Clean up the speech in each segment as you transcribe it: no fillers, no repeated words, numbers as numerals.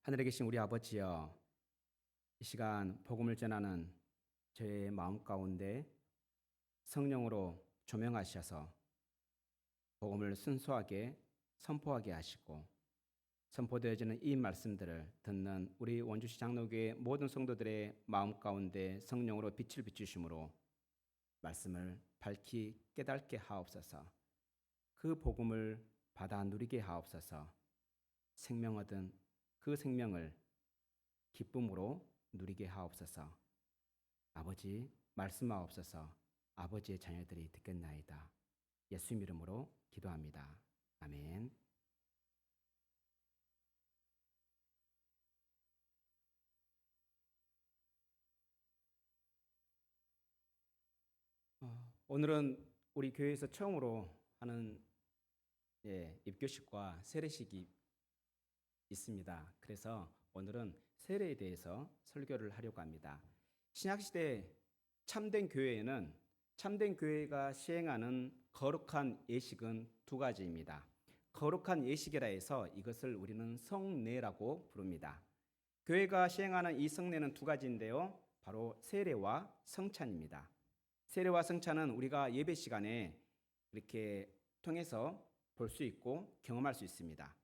하늘에 계신 우리 아버지여, 이 시간 복음을 전하는 저의 마음 가운데 성령으로 조명하셔서 복음을 순수하게 선포하게 하시고, 선포되어지는 이 말씀들을 듣는 우리 원주시 장로교회 모든 성도들의 마음 가운데 성령으로 빛을 비추심으로 말씀을 밝히 깨닫게 하옵소서. 그 복음을 받아 누리게 하옵소서. 생명 얻은 그 생명을 기쁨으로 누리게 하옵소서. 아버지, 말씀하옵소서. 아버지의 자녀들이 듣겠나이다. 예수님 이름으로 기도합니다. 아멘. 오늘은 우리 교회에서 처음으로 하는 입교식과 세례식이 있습니다. 그래서 오늘은 세례에 대해서 설교를 하려고 합니다. 신약시대 참된 교회에는 참된 교회가 시행하는 거룩한 예식은 두 가지입니다. 거룩한 예식이라 해서 이것을 우리는 성례라고 부릅니다. 교회가 시행하는 이 성례는 두 가지인데요. 바로 세례와 성찬입니다. 세례와 성찬은 우리가 예배 시간에 이렇게 통해서 볼 수 있고 경험할 수 있습니다.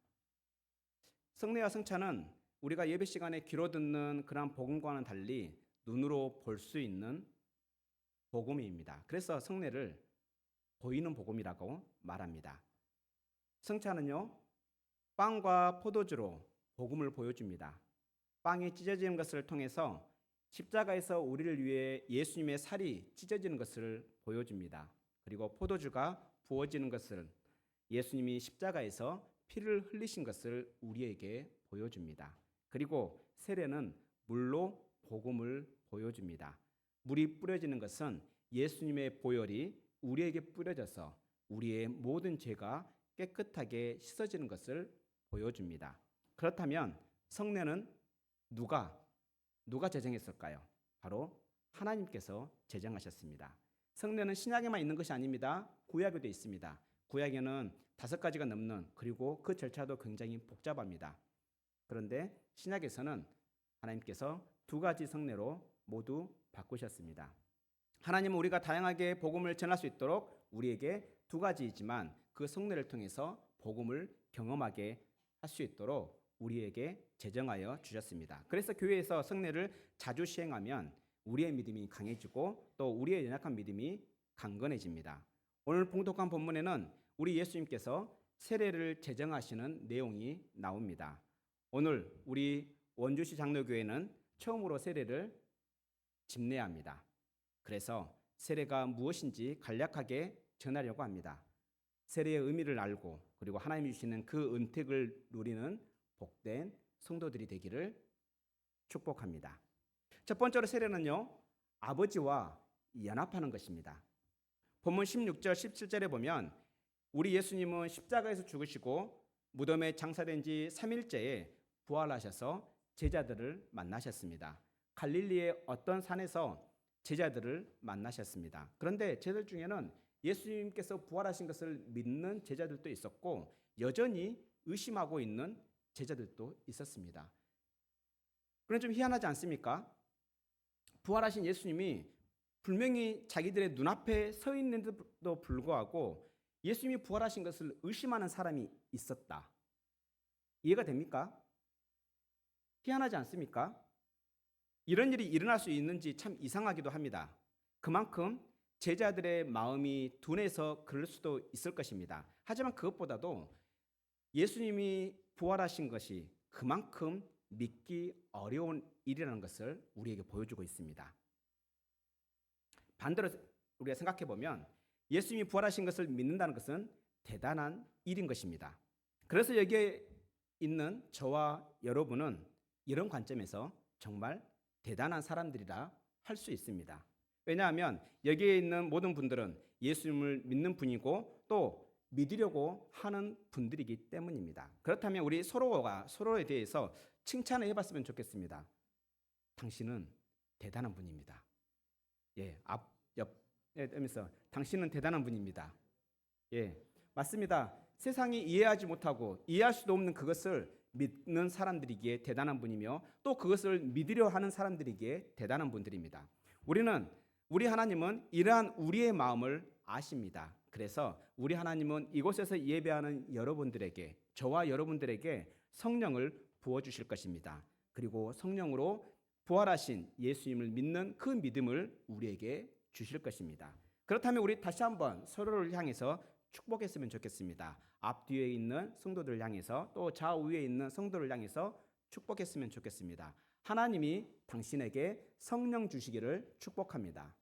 성례와 성찬은 우리가 예배 시간에 귀로 듣는 그런 복음과는 달리 눈으로 볼 수 있는 복음입니다. 그래서 성례를 보이는 복음이라고 말합니다. 성찬은요, 빵과 포도주로 복음을 보여줍니다. 빵이 찢어지는 것을 통해서 십자가에서 우리를 위해 예수님의 살이 찢어지는 것을 보여줍니다. 그리고 포도주가 부어지는 것을 예수님이 십자가에서 피를 흘리신 것을 우리에게 보여줍니다. 그리고 세례는 물로 복음을 보여줍니다. 물이 뿌려지는 것은 예수님의 보혈이 우리에게 뿌려져서 우리의 모든 죄가 깨끗하게 씻어지는 것을 보여줍니다. 그렇다면 성례는 누가 제정했을까요? 바로 하나님께서 제정하셨습니다. 성례는 신약에만 있는 것이 아닙니다. 구약에도 있습니다. 구약에는 5가지가 넘는, 그리고 그 절차도 굉장히 복잡합니다. 그런데 신약에서는 하나님께서 2가지 성례로 모두 바꾸셨습니다. 하나님은 우리가 다양하게 복음을 전할 수 있도록 우리에게 2가지이지만 그 성례를 통해서 복음을 경험하게 할 수 있도록 우리에게 제정하여 주셨습니다. 그래서 교회에서 성례를 자주 시행하면 우리의 믿음이 강해지고 또 우리의 연약한 믿음이 강건해집니다. 오늘 봉독한 본문에는 우리 예수님께서 세례를 제정하시는 내용이 나옵니다. 오늘 우리 원주시 장로교회는 처음으로 세례를 집례합니다. 그래서 세례가 무엇인지 간략하게 전하려고 합니다. 세례의 의미를 알고 그리고 하나님이 주시는 그 은택을 누리는 복된 성도들이 되기를 축복합니다. 첫 번째로 세례는요, 아버지와 연합하는 것입니다. 본문 16절 17절에 보면 우리 예수님은 십자가에서 죽으시고 무덤에 장사된 지 3일째에 부활하셔서 제자들을 만나셨습니다. 갈릴리의 어떤 산에서 제자들을 만나셨습니다. 그런데 제자들 중에는 예수님께서 부활하신 것을 믿는 제자들도 있었고 여전히 의심하고 있는 제자들도 있었습니다. 그럼 좀 희한하지 않습니까? 부활하신 예수님이 분명히 자기들의 눈앞에 서 있는데도 불구하고 예수님이 부활하신 것을 의심하는 사람이 있었다. 이해가 됩니까? 희한하지 않습니까? 이런 일이 일어날 수 있는지 참 이상하기도 합니다. 그만큼 제자들의 마음이 둔해서 그럴 수도 있을 것입니다. 하지만 그것보다도 예수님이 부활하신 것이 그만큼 믿기 어려운 일이라는 것을 우리에게 보여주고 있습니다. 반대로 우리가 생각해 보면 예수님이 부활하신 것을 믿는다는 것은 대단한 일인 것입니다. 그래서 여기에 있는 저와 여러분은 이런 관점에서 정말 대단한 사람들이라 할 수 있습니다. 왜냐하면 여기에 있는 모든 분들은 예수님을 믿는 분이고 또 믿으려고 하는 분들이기 때문입니다. 그렇다면 우리 서로가 서로에 대해서 칭찬을 해봤으면 좋겠습니다. 당신은 대단한 분입니다. 하면서 당신은 대단한 분입니다. 맞습니다. 세상이 이해하지 못하고 이해할 수도 없는 그것을 믿는 사람들이기에 대단한 분이며 또 그것을 믿으려 하는 사람들이기에 대단한 분들입니다. 우리 하나님은 이러한 우리의 마음을 아십니다. 그래서 우리 하나님은 이곳에서 예배하는 여러분들에게, 저와 여러분들에게 성령을 부어주실 것입니다. 그리고 성령으로 부활하신 예수님을 믿는 그 믿음을 우리에게 주실 것입니다. 그렇다면 우리 다시 한번 서로를 향해서 축복했으면 좋겠습니다. 앞뒤에 있는 성도들을 향해서 또 좌우에 있는 성도를 향해서 축복했으면 좋겠습니다. 하나님이 당신에게 성령 주시기를 축복합니다.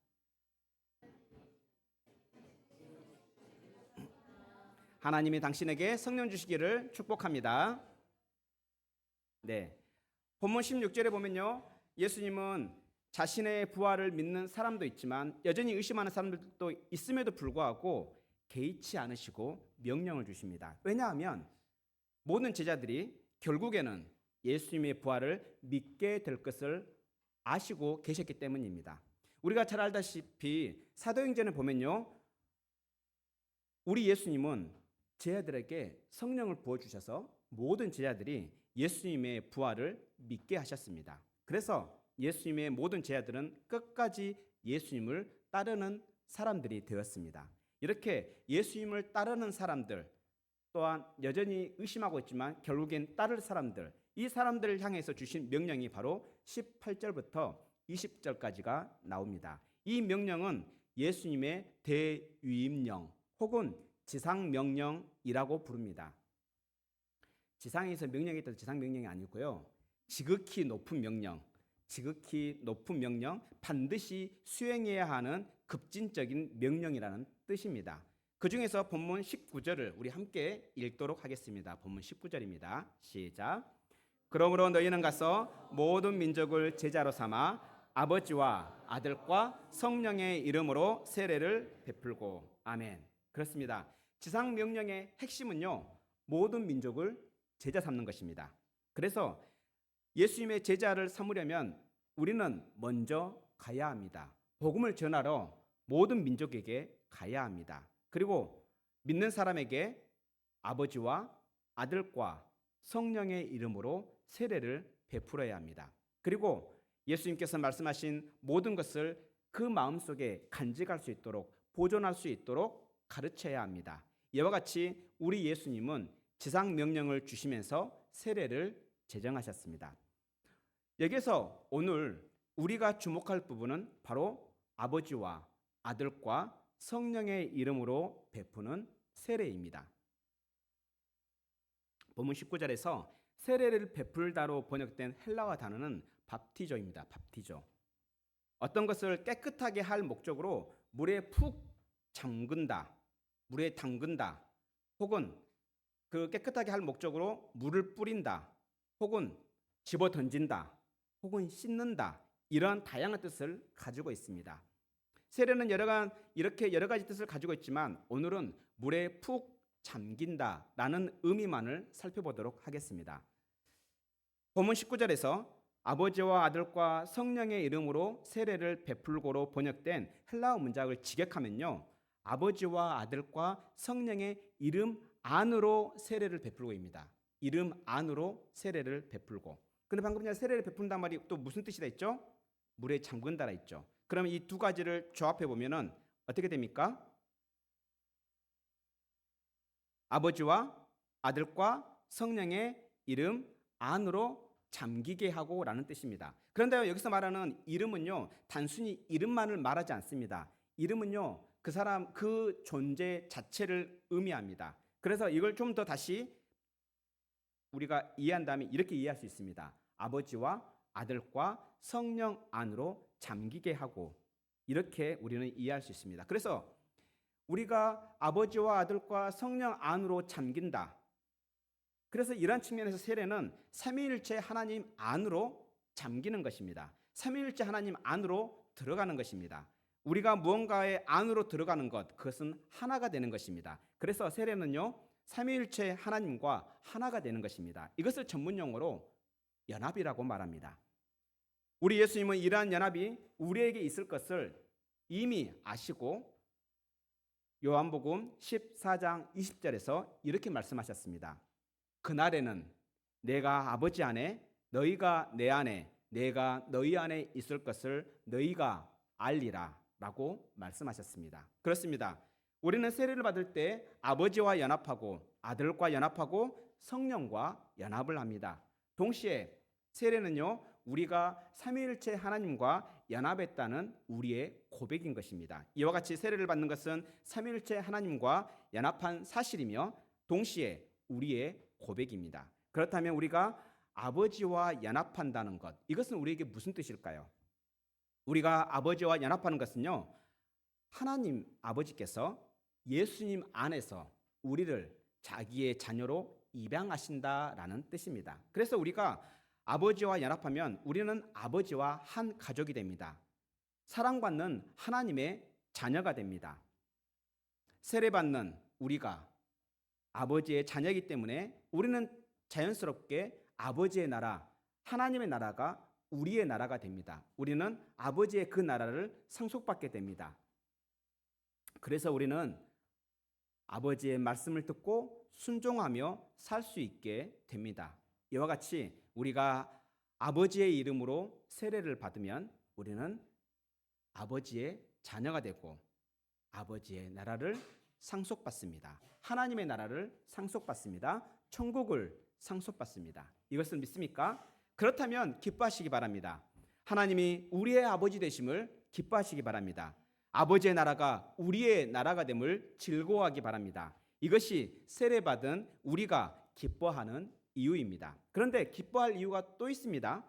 하나님이 당신에게 성령 주시기를 축복합니다. 네. 본문 16절에 보면요. 예수님은 자신의 부활을 믿는 사람도 있지만 여전히 의심하는 사람들도 있음에도 불구하고 개의치 않으시고 명령을 주십니다. 왜냐하면 모든 제자들이 결국에는 예수님의 부활을 믿게 될 것을 아시고 계셨기 때문입니다. 우리가 잘 알다시피 사도행전을 보면요. 우리 예수님은 제자들에게 성령을 부어주셔서 모든 제자들이 예수님의 부활을 믿게 하셨습니다. 그래서 예수님의 모든 제자들은 끝까지 예수님을 따르는 사람들이 되었습니다. 이렇게 예수님을 따르는 사람들 또한 여전히 의심하고 있지만 결국엔 따를 사람들, 이 사람들을 향해서 주신 명령이 바로 18절부터 20절까지가 나옵니다. 이 명령은 예수님의 대위임령 혹은 지상명령이라고 부릅니다. 지상에서 명령이 있다고 지상명령이 아니고요. 지극히 높은 명령, 반드시 수행해야 하는 급진적인 명령이라는 뜻입니다. 그 중에서 본문 19절을 우리 함께 읽도록 하겠습니다. 본문 19절입니다. 시작. 그러므로 너희는 가서 모든 민족을 제자로 삼아 아버지와 아들과 성령의 이름으로 세례를 베풀고. 아멘. 그렇습니다. 지상 명령의 핵심은요. 모든 민족을 제자 삼는 것입니다. 그래서 예수님의 제자를 삼으려면 우리는 먼저 가야 합니다. 복음을 전하러 모든 민족에게 가야 합니다. 그리고 믿는 사람에게 아버지와 아들과 성령의 이름으로 세례를 베풀어야 합니다. 그리고 예수님께서 말씀하신 모든 것을 그 마음속에 간직할 수 있도록 보존할 수 있도록 가르쳐야 합니다. 이와 같이 우리 예수님은 지상 명령을 주시면서 세례를 제정하셨습니다. 여기서 오늘 우리가 주목할 부분은 바로 아버지와 아들과 성령의 이름으로 베푸는 세례입니다. 본문 19절에서 세례를 베풀다로 번역된 헬라어 단어는 밥티조입니다. 밥티조. 어떤 것을 깨끗하게 할 목적으로 물에 푹 잠근다, 물에 담근다, 혹은 그 깨끗하게 할 목적으로 물을 뿌린다, 혹은 집어 던진다, 혹은 씻는다, 이런 다양한 뜻을 가지고 있습니다. 세례는 이렇게 여러 가지 뜻을 가지고 있지만 오늘은 물에 푹 잠긴다라는 의미만을 살펴보도록 하겠습니다. 본문 19절에서 아버지와 아들과 성령의 이름으로 세례를 베풀고로 번역된 헬라어 문장을 직역하면요. 아버지와 아들과 성령의 이름 안으로 세례를 베풀고입니다. 이름 안으로 세례를 베풀고. 근데 방금 전에 세례를 베푼단 말이 또 무슨 뜻이라 했죠? 물에 잠근다라 했죠. 그러면 이 두 가지를 조합해 보면은 어떻게 됩니까? 아버지와 아들과 성령의 이름 안으로 잠기게 하고라는 뜻입니다. 그런데 여기서 말하는 이름은요, 단순히 이름만을 말하지 않습니다. 이름은요, 그 사람 그 존재 자체를 의미합니다. 그래서 이걸 좀 더 다시 우리가 이해한다면 이렇게 이해할 수 있습니다. 아버지와 아들과 성령 안으로 잠기게 하고, 이렇게 우리는 이해할 수 있습니다. 그래서 우리가 아버지와 아들과 성령 안으로 잠긴다. 그래서 이런 측면에서 세례는 삼위일체 하나님 안으로 잠기는 것입니다. 삼위일체 하나님 안으로 들어가는 것입니다. 우리가 무언가의 안으로 들어가는 것, 그것은 하나가 되는 것입니다. 그래서 세례는요, 삼위일체 하나님과 하나가 되는 것입니다. 이것을 전문용어로 연합이라고 말합니다. 우리 예수님은 이러한 연합이 우리에게 있을 것을 이미 아시고 요한복음 14장 20절에서 이렇게 말씀하셨습니다. 그날에는 내가 아버지 안에, 너희가 내 안에, 내가 너희 안에 있을 것을 너희가 알리라 라고 말씀하셨습니다. 그렇습니다. 우리는 세례를 받을 때 아버지와 연합하고 아들과 연합하고 성령과 연합을 합니다. 동시에 세례는요, 우리가 삼위일체 하나님과 연합했다는 우리의 고백인 것입니다. 이와 같이 세례를 받는 것은 삼위일체 하나님과 연합한 사실이며 동시에 우리의 고백입니다. 그렇다면 우리가 아버지와 연합한다는 것, 이것은 우리에게 무슨 뜻일까요? 우리가 아버지와 연합하는 것은요, 하나님 아버지께서 예수님 안에서 우리를 자기의 자녀로 입양하신다라는 뜻입니다. 그래서 우리가 아버지와 연합하면 우리는 아버지와 한 가족이 됩니다. 사랑받는 하나님의 자녀가 됩니다. 세례받는 우리가 아버지의 자녀이기 때문에 우리는 자연스럽게 아버지의 나라, 하나님의 나라가 우리의 나라가 됩니다. 우리는 아버지의 그 나라를 상속받게 됩니다. 그래서 우리는 아버지의 말씀을 듣고 순종하며 살 수 있게 됩니다. 이와 같이 우리가 아버지의 이름으로 세례를 받으면 우리는 아버지의 자녀가 되고 아버지의 나라를 상속받습니다. 하나님의 나라를 상속받습니다. 천국을 상속받습니다. 이것을 믿습니까? 그렇다면 기뻐하시기 바랍니다. 하나님이 우리의 아버지 되심을 기뻐하시기 바랍니다. 아버지의 나라가 우리의 나라가 됨을 즐거워하기 바랍니다. 이것이 세례받은 우리가 기뻐하는 이유입니다. 그런데 기뻐할 이유가 또 있습니다.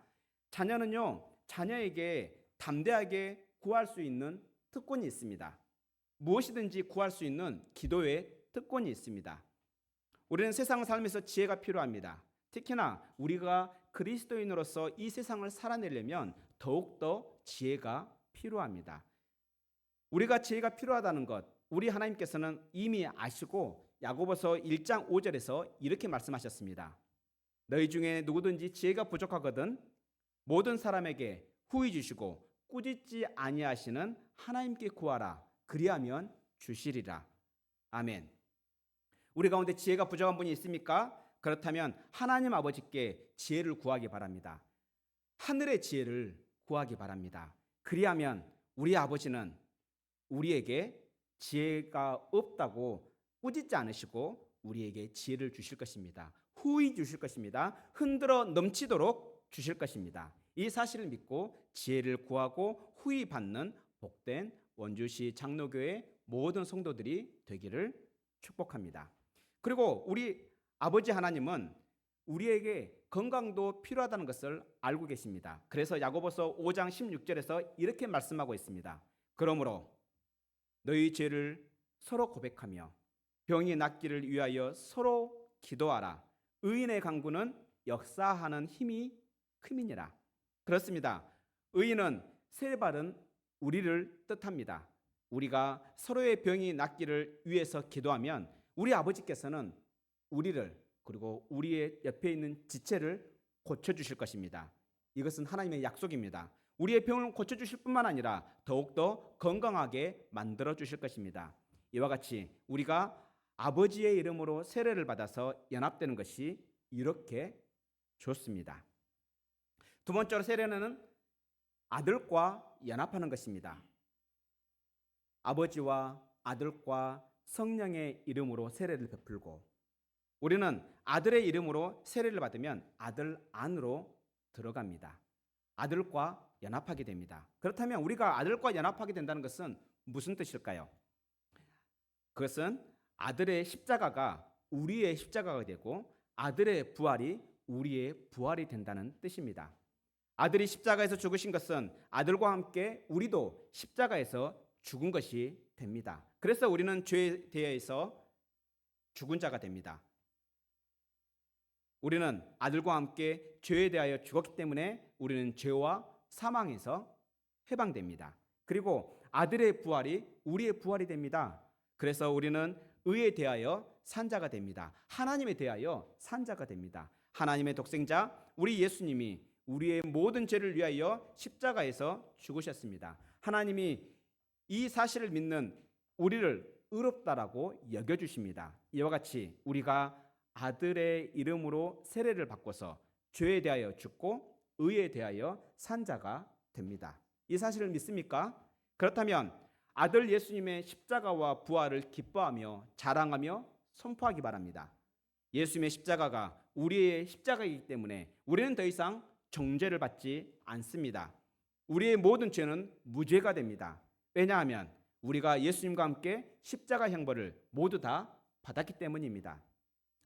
자녀는요, 자녀에게 담대하게 구할 수 있는 특권이 있습니다. 무엇이든지 구할 수 있는 기도의 특권이 있습니다. 우리는 세상을 살면서 지혜가 필요합니다. 특히나 우리가 그리스도인으로서 이 세상을 살아내려면 더욱더 지혜가 필요합니다. 우리가 지혜가 필요하다는 것, 우리 하나님께서는 이미 아시고 야고보서 1장 5절에서 이렇게 말씀하셨습니다. 너희 중에 누구든지 지혜가 부족하거든 모든 사람에게 후히 주시고 꾸짖지 아니하시는 하나님께 구하라. 그리하면 주시리라. 아멘. 우리 가운데 지혜가 부족한 분이 있습니까? 그렇다면 하나님 아버지께 지혜를 구하기 바랍니다. 하늘의 지혜를 구하기 바랍니다. 그리하면 우리 아버지는 우리에게 지혜가 없다고 꾸짖지 않으시고 우리에게 지혜를 주실 것입니다. 후히 주실 것입니다. 흔들어 넘치도록 주실 것입니다. 이 사실을 믿고 지혜를 구하고 후히 받는 복된 원주시 장로교회 모든 성도들이 되기를 축복합니다. 그리고 우리 아버지 하나님은 우리에게 건강도 필요하다는 것을 알고 계십니다. 그래서 야고보서 5장 16절에서 이렇게 말씀하고 있습니다. 그러므로 너희 죄를 서로 고백하며 병이 낫기를 위하여 서로 기도하라. 의인의 강구는 역사하는 힘이 큼이니라. 그렇습니다. 의인은 세례받은 우리를 뜻합니다. 우리가 서로의 병이 낫기를 위해서 기도하면 우리 아버지께서는 우리를 그리고 우리의 옆에 있는 지체를 고쳐주실 것입니다. 이것은 하나님의 약속입니다. 우리의 병을 고쳐주실 뿐만 아니라 더욱더 건강하게 만들어주실 것입니다. 이와 같이 우리가 아버지의 이름으로 세례를 받아서 연합되는 것이 이렇게 좋습니다. 두 번째로 세례는 아들과 연합하는 것입니다. 아버지와 아들과 성령의 이름으로 세례를 베풀고 우리는 아들의 이름으로 세례를 받으면 아들 안으로 들어갑니다. 아들과 연합하게 됩니다. 그렇다면 우리가 아들과 연합하게 된다는 것은 무슨 뜻일까요? 그것은 아들의 십자가가 우리의 십자가가 되고 아들의 부활이 우리의 부활이 된다는 뜻입니다. 아들이 십자가에서 죽으신 것은 아들과 함께 우리도 십자가에서 죽은 것이 됩니다. 그래서 우리는 죄에 대해서 죽은 자가 됩니다. 우리는 아들과 함께 죄에 대하여 죽었기 때문에 우리는 죄와 사망에서 해방됩니다. 그리고 아들의 부활이 우리의 부활이 됩니다. 그래서 우리는 의에 대하여 산 자가 됩니다. 하나님에 대하여 산 자가 됩니다. 하나님의 독생자 우리 예수님이 우리의 모든 죄를 위하여 십자가에서 죽으셨습니다. 하나님이 이 사실을 믿는 우리를 의롭다라고 여겨주십니다. 이와 같이 우리가 아들의 이름으로 세례를 받고서 죄에 대하여 죽고 의에 대하여 산 자가 됩니다. 이 사실을 믿습니까? 그렇다면 아들 예수님의 십자가와 부활을 기뻐하며 자랑하며 선포하기 바랍니다. 예수님의 십자가가 우리의 십자가이기 때문에 우리는 더 이상 정죄를 받지 않습니다. 우리의 모든 죄는 무죄가 됩니다. 왜냐하면 우리가 예수님과 함께 십자가 형벌을 모두 다 받았기 때문입니다.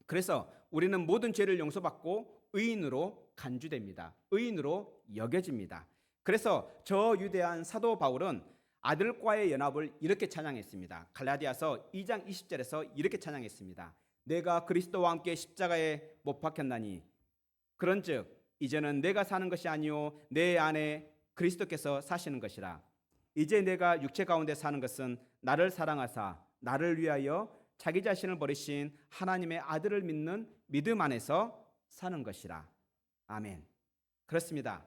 그래서 우리는 모든 죄를 용서받고 의인으로 간주됩니다. 의인으로 여겨집니다. 그래서 저 유대한 사도 바울은 아들과의 연합을 이렇게 찬양했습니다. 갈라디아서 2장 20절에서 이렇게 찬양했습니다. 내가 그리스도와 함께 십자가에 못 박혔나니 그런즉 이제는 내가 사는 것이 아니요 내 안에 그리스도께서 사시는 것이라. 이제 내가 육체 가운데 사는 것은 나를 사랑하사 나를 위하여 자기 자신을 버리신 하나님의 아들을 믿는 믿음 안에서 사는 것이라. 아멘. 그렇습니다.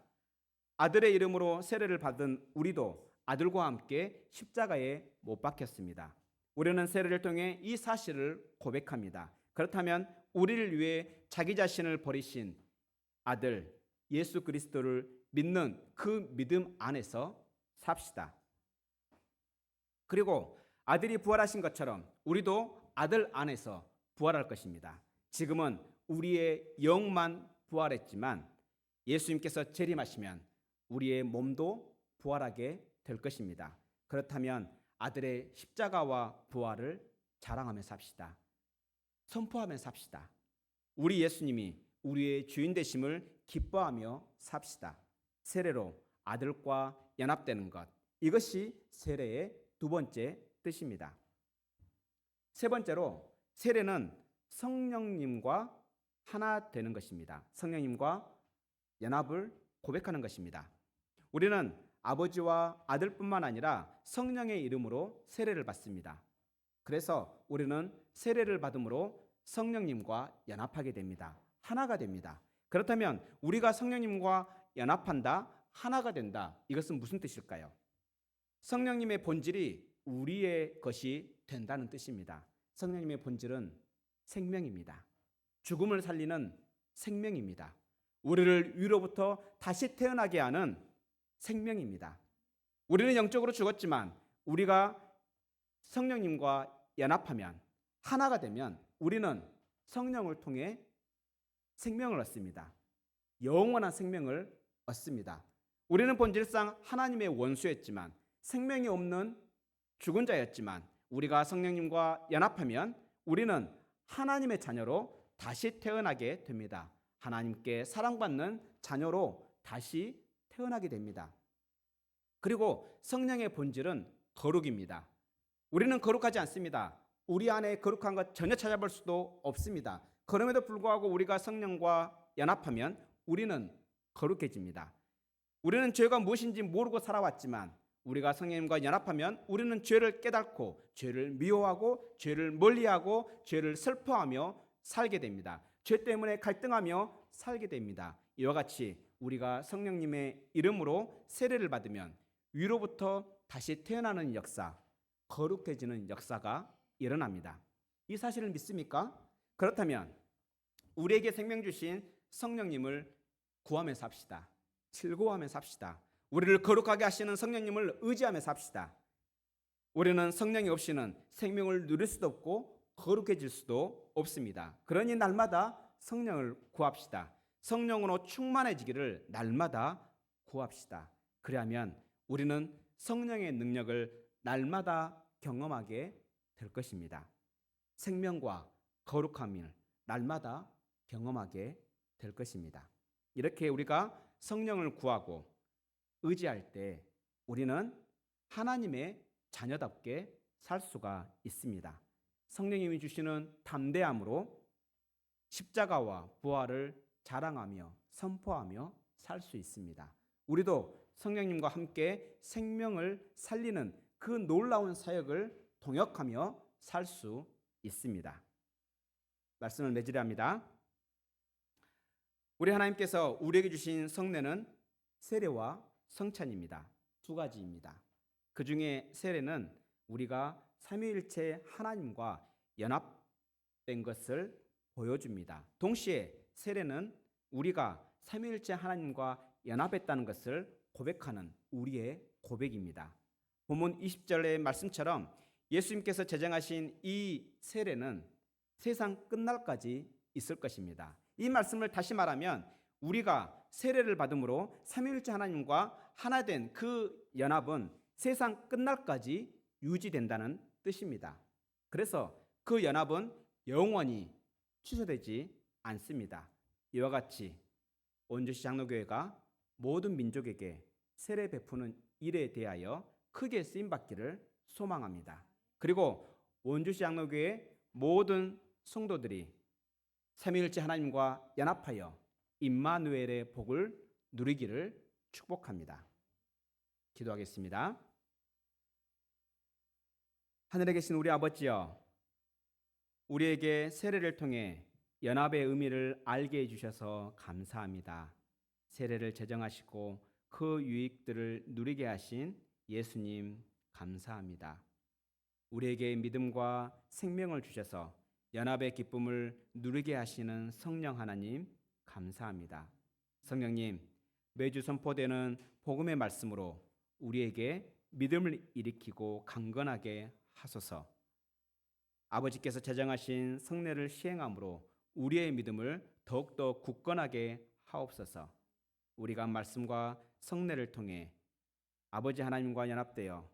아들의 이름으로 세례를 받은 우리도 아들과 함께 십자가에 못 박혔습니다. 우리는 세례를 통해 이 사실을 고백합니다. 그렇다면 우리를 위해 자기 자신을 버리신 아들 예수 그리스도를 믿는 그 믿음 안에서 삽시다. 그리고 아들이 부활하신 것처럼 우리도 아들 안에서 부활할 것입니다. 지금은 우리의 영만 부활했지만 예수님께서 재림하시면 우리의 몸도 부활하게 될 것입니다. 그렇다면 아들의 십자가와 부활을 자랑하며 삽시다. 선포하며 삽시다. 우리 예수님이 우리의 주인 되심을 기뻐하며 삽시다. 세례로 아들과 연합되는 것, 이것이 세례의 두 번째 뜻입니다. 세 번째로 세례는 성령님과 하나 되는 것입니다. 성령님과 연합을 고백하는 것입니다. 우리는 아버지와 아들뿐만 아니라 성령의 이름으로 세례를 받습니다. 그래서 우리는 세례를 받음으로 성령님과 연합하게 됩니다. 하나가 됩니다. 그렇다면 우리가 성령님과 연합한다, 하나가 된다. 이것은 무슨 뜻일까요? 성령님의 본질이 우리의 것이 된다는 뜻입니다. 성령님의 본질은 생명입니다. 죽음을 살리는 생명입니다. 우리를 위로부터 다시 태어나게 하는 생명입니다. 우리는 영적으로 죽었지만 우리가 성령님과 연합하면 하나가 되면 우리는 성령을 통해 생명을 얻습니다. 영원한 생명을 얻습니다. 우리는 본질상 하나님의 원수였지만 생명이 없는 죽은 자였지만 우리가 성령님과 연합하면 우리는 하나님의 자녀로 다시 태어나게 됩니다. 하나님께 사랑받는 자녀로 다시 태어나게 됩니다. 그리고 성령의 본질은 거룩입니다. 우리는 거룩하지 않습니다. 우리 안에 거룩한 것 전혀 찾아볼 수도 없습니다. 그럼에도 불구하고 우리가 성령과 연합하면 우리는 거룩해집니다. 우리는 죄가 무엇인지 모르고 살아왔지만 우리가 성령님과 연합하면 우리는 죄를 깨닫고 죄를 미워하고 죄를 멀리하고 죄를 슬퍼하며 살게 됩니다. 죄 때문에 갈등하며 살게 됩니다. 이와 같이 우리가 성령님의 이름으로 세례를 받으면 위로부터 다시 태어나는 역사, 거룩해지는 역사가 일어납니다. 이 사실을 믿습니까? 그렇다면 우리에게 생명 주신 성령님을 구하며 삽시다. 즐거워하며 삽시다. 우리를 거룩하게 하시는 성령님을 의지하며 삽시다. 우리는 성령이 없이는 생명을 누릴 수도 없고 거룩해질 수도 없습니다. 그러니 날마다 성령을 구합시다. 성령으로 충만해지기를 날마다 구합시다. 그리하면 우리는 성령의 능력을 날마다 경험하게 될 것입니다. 생명과 거룩함을 날마다 경험하게 될 것입니다. 이렇게 우리가 성령을 구하고 의지할 때 우리는 하나님의 자녀답게 살 수가 있습니다. 성령님이 주시는 담대함으로 십자가와 부활을 자랑하며 선포하며 살 수 있습니다. 우리도 성령님과 함께 생명을 살리는 그 놀라운 사역을 동역하며 살 수 있습니다. 말씀을 맺으려 우리 하나님께서 우리에게 주신 성례는 세례와 성찬입니다. 두 가지입니다. 그 중에 세례는 우리가 삼위일체 하나님과 연합된 것을 보여줍니다. 동시에 세례는 우리가 삼위일체 하나님과 연합했다는 것을 고백하는 우리의 고백입니다. 본문 20절의 말씀처럼 예수님께서 제정하신 이 세례는 세상 끝날까지 있을 것입니다. 이 말씀을 다시 말하면 우리가 세례를 받음으로 삼위일체 하나님과 하나 된 그 연합은 세상 끝날까지 유지된다는 뜻입니다. 그래서 그 연합은 영원히 취소되지 않습니다. 이와 같이 원주시 장로교회가 모든 민족에게 세례 베푸는 일에 대하여 크게 쓰임받기를 소망합니다. 그리고 원주시 장로교회 모든 성도들이 삼위일체 하나님과 연합하여 임마누엘의 복을 누리기를 축복합니다. 기도하겠습니다. 하늘에 계신 우리 아버지여, 우리에게 세례를 통해 연합의 의미를 알게 해주셔서 감사합니다. 세례를 제정하시고 그 유익들을 누리게 하신 예수님 감사합니다. 우리에게 믿음과 생명을 주셔서 연합의 기쁨을 누리게 하시는 성령 하나님 감사합니다. 성령님, 매주 선포되는 복음의 말씀으로 우리에게 믿음을 일으키고 강건하게 하소서. 아버지께서 제정하신 성례를 시행함으로 우리의 믿음을 더욱더 굳건하게 하옵소서. 우리가 말씀과 성례를 통해 아버지 하나님과 연합되어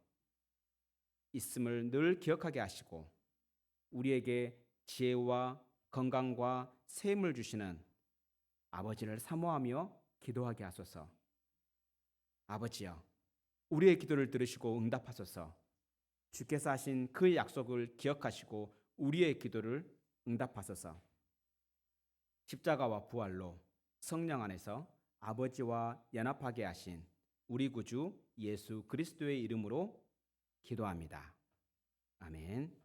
있음을 늘 기억하게 하시고 우리에게 지혜와 건강과 셈을 주시는 아버지를 사모하며 기도하게 하소서. 아버지여, 우리의 기도를 들으시고 응답하소서. 주께서 하신 그 약속을 기억하시고 우리의 기도를 응답하소서. 십자가와 부활로 성령 안에서 아버지와 연합하게 하신 우리 구주 예수 그리스도의 이름으로 기도합니다. 아멘.